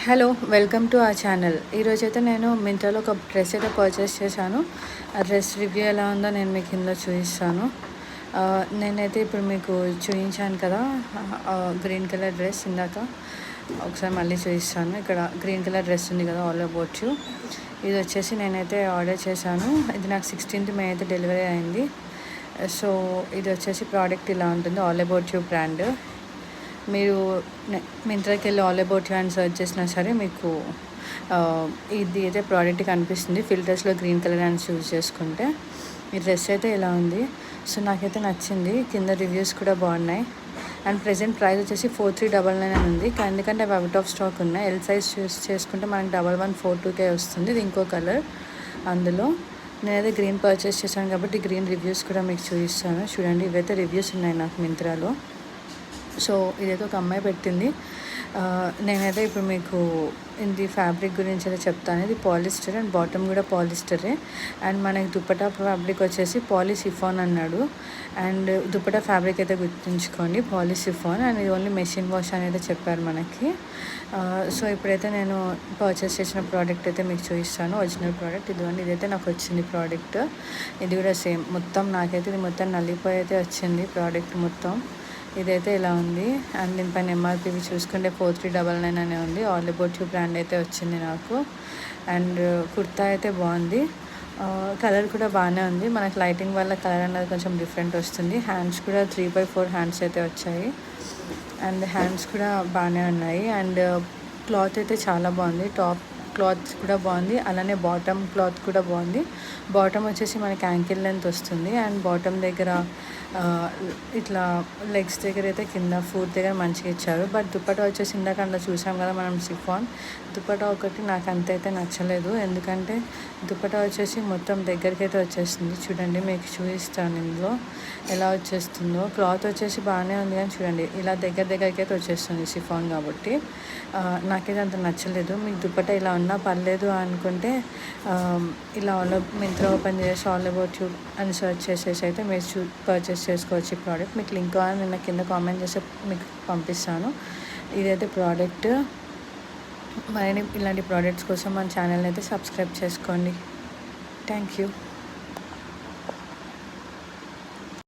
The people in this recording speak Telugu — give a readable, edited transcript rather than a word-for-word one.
Hello welcome to our channel. ఈరోజైతే నేను మింత్రాలో ఒక డ్రెస్ అయితే పర్చేస్ చేశాను. ఆ డ్రెస్ రివ్యూ ఎలా ఉందో నేను మీకు ఇందులో చూపిస్తాను. నేనైతే ఇప్పుడు మీకు చూపించాను కదా, గ్రీన్ కలర్ డ్రెస్ ఇందాక. ఒకసారి మళ్ళీ చూపిస్తాను. ఇక్కడ గ్రీన్ కలర్ డ్రెస్ ఉంది కదా, ఆల్ అబౌట్ యూ. ఇది వచ్చేసి నేనైతే ఆర్డర్ చేశాను. ఇది నాకు 16th May అయితే డెలివరీ అయింది. సో ఇది వచ్చేసి ప్రోడక్ట్ ఇలా ఉంటుంది, ఆల్ అబౌట్ యూ బ్రాండ్. మీరు మింత్రాకి వెళ్ళి ఆల్ అబౌట్ యూ అని సర్చ్ చేసినా సరే మీకు ఇది అయితే ప్రోడక్ట్ కనిపిస్తుంది. ఫిల్టర్స్లో గ్రీన్ కలర్ అని చూస్ చేసుకుంటే ఈ డ్రెస్ అయితే ఇలా ఉంది. సో నాకైతే నచ్చింది. కింద రివ్యూస్ కూడా బాగున్నాయి. అండ్ ప్రెజెంట్ ప్రైస్ వచ్చేసి 4399 అని ఉంది. ఎందుకంటే అవి అవుట్ ఆఫ్ స్టాక్ ఉన్నాయి. ఎల్ సైజ్ చూస్ చేసుకుంటే మనకి 1142K వస్తుంది. ఇది ఇంకో కలర్. అందులో నేనైతే గ్రీన్ పర్చేస్ చేశాను కాబట్టి గ్రీన్ రివ్యూస్ కూడా మీకు చూపిస్తాను. చూడండి, ఇవైతే రివ్యూస్ ఉన్నాయి నాకు మింత్రాలో. సో ఇదైతే ఒక అమ్మాయి పెట్టింది. నేనైతే ఇప్పుడు మీకు ఇది ఫ్యాబ్రిక్ గురించి అయితే చెప్తాను. ఇది పాలిస్టర్ అండ్ బాటమ్ కూడా పాలిస్టరే. అండ్ మనకి దుపట్టా ఫ్యాబ్రిక్ వచ్చేసి పాలిసిఫాన్ అన్నాడు. అండ్ దుపట్టా ఫ్యాబ్రిక్ అయితే గుర్తుంచుకోండి, పాలిసిఫాన్. అండ్ ఇది ఓన్లీ మెషిన్ వాష్ అనేది చెప్పారు మనకి. సో ఇప్పుడైతే నేను పర్చేస్ చేసిన ప్రోడక్ట్ అయితే మీకు చూపిస్తాను. ఒరిజినల్ ప్రోడక్ట్ ఇదిగోండి, ఇదైతే నాకు వచ్చింది ప్రోడక్ట్. ఇది కూడా సేమ్ మొత్తం నాకైతే ఇది మొత్తం నలిగిపోయి అయితే వచ్చింది ప్రోడక్ట్ మొత్తం. ఇదైతే ఇలా ఉంది. అండ్ దీనిపైన MRP చూసుకుంటే 4399 అనే ఉంది. ఆల్ అబౌట్ యూ బ్రాండ్ అయితే వచ్చింది నాకు. అండ్ కుర్తా అయితే బాగుంది. కలర్ కూడా బాగానే ఉంది. మనకి లైటింగ్ వల్ల కలర్ అనేది కొంచెం డిఫరెంట్ వస్తుంది. హ్యాండ్స్ కూడా 3/4 హ్యాండ్స్ అయితే వచ్చాయి. అండ్ హ్యాండ్స్ కూడా బాగానే ఉన్నాయి. అండ్ క్లాత్ అయితే చాలా బాగుంది. టాప్ క్లాత్ కూడా బాగుంది, అలానే బాటమ్ క్లాత్ కూడా బాగుంది. బాటమ్ వచ్చేసి మనకి యాంకిల్ లెంత్ వస్తుంది. అండ్ బాటమ్ దగ్గర ఇట్లా లెగ్స్ దగ్గర అయితే కింద ఫుట్ దగ్గర మంచిగా ఇచ్చారు. బట్ దుపట్టా వచ్చేసి ఇందాక అందులో చూసాం కదా మనం, సిఫాన్ దుపట్టా ఒకటి నాకు అంత అయితే నచ్చలేదు. ఎందుకంటే దుపట్టా వచ్చేసి మొత్తం దగ్గరికి అయితే వచ్చేస్తుంది. చూడండి, మీకు చూపిస్తాను ఇందులో ఎలా వచ్చేస్తుందో. క్లాత్ వచ్చేసి బాగానే ఉంది కానీ చూడండి, ఇలా దగ్గరికి అయితే వచ్చేస్తుంది సిఫాన్ కాబట్టి. నాకైతే అంత నచ్చలేదు. మీకు దుపట్టా ఇలా ఉన్నా పర్లేదు అనుకుంటే ఇలా మింత్రా ఓపెన్ చేసి ఆల్ అబౌట్ యూ అని సర్చ్ చేసేసి అయితే మీరు పర్చేస్ చేసుకోవచ్చు ఈ ప్రోడక్ట్. మీకు లింక్ కావాలి నేను కింద కామెంట్ చేసి మీకు పంపిస్తాను. ఇదైతే ప్రోడక్ట్. మరిన్ని ఇలాంటి ప్రోడక్ట్స్ కోసం మన ఛానల్ని అయితే సబ్స్క్రైబ్ చేసుకోండి. Thank you.